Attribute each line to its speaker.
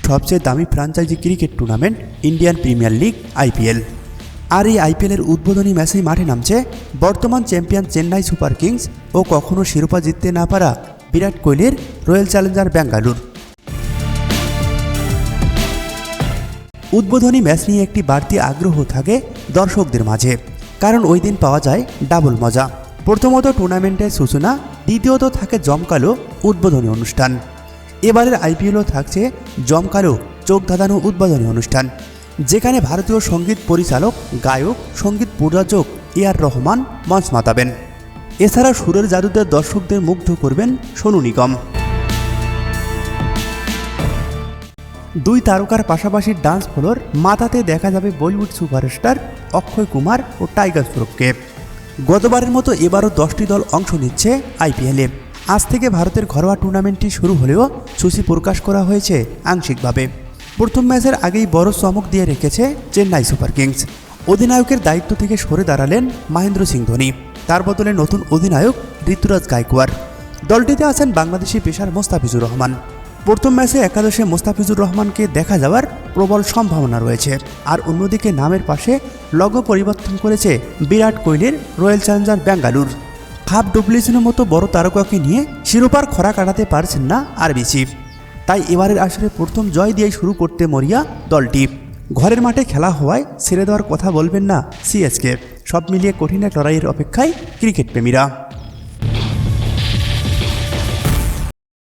Speaker 1: সবচেয়ে দামি franchise cricket tournament Indian Premier League IPL. আর এই আইপিএলের উদ্বোধনী ম্যাচেই মাঠে নামছে বর্তমান চ্যাম্পিয়ন চেন্নাই সুপার কিংস ও কখনো শিরোপা জিততে না পারা বিরাট কোহলির রয়্যাল চ্যালেঞ্জার ব্যাঙ্গালোর। উদ্বোধনী ম্যাচ নিয়ে একটি বাড়তি আগ্রহ থাকে দর্শকদের মাঝে, কারণ ওই দিন পাওয়া যায় ডাবল মজা। প্রথমত টুর্নামেন্টের সূচনা, দ্বিতীয়ত থাকে জমকালো উদ্বোধনী অনুষ্ঠান। এবারের আইপিএলও থাকছে জমকালো চোখ ধাঁধানো উদ্বোধনী অনুষ্ঠান, যেখানে ভারতীয় সঙ্গীত পরিচালক, গায়ক, সঙ্গীত প্রযোজক এআর রহমান মঞ্চ মাতাবেন। এছাড়া সুরের জাদুতে দর্শকদের মুগ্ধ করবেন সোনু নিগম। দুই তারকার পাশাপাশি ডান্স ফ্লোর মাতাতে দেখা যাবে বলিউড সুপারস্টার অক্ষয় কুমার ও টাইগার শ্রফকে। গতবারের মতো এবারও 10টি দল অংশ নিচ্ছে আইপিএলে। আজ থেকে ভারতের ঘরোয়া টুর্নামেন্টটি শুরু হলেও সূচি প্রকাশ করা হয়েছে আংশিকভাবে। প্রথম ম্যাচের আগেই বড় চমক দিয়ে রেখেছে চেন্নাই সুপার কিংস। অধিনায়কের দায়িত্ব থেকে সরে দাঁড়ালেন মহেন্দ্র সিং ধোনি, তার বদলে নতুন অধিনায়ক ঋতুরাজ গায়কোয়াড়। দলটিতে আছেন বাংলাদেশি পেসার মোস্তাফিজুর রহমান। প্রথম ম্যাচে একাদশে মোস্তাফিজুর রহমানকে দেখা যাওয়ার প্রবল সম্ভাবনা রয়েছে। আর অন্যদিকে নামের পাশে লগো পরিবর্তন করেছে বিরাট কোহলির রয়্যাল চ্যালেঞ্জার ব্যাঙ্গালোর। খাপ ডুপ্লিসনের মতো বড় তারকাকে নিয়ে শিরোপার খরা কাটাতে পারছেন না আরবিসি। তাই এবারের আসরে প্রথম জয় দিয়েই শুরু করতে মরিয়া দলটি। ঘরের মাঠে খেলা হওয়ায় ছেড়ে দেওয়ার কথা বলবেন না সিএসকে। সব মিলিয়ে কঠিন এক লড়াইয়ের অপেক্ষায় ক্রিকেট প্রেমীরা।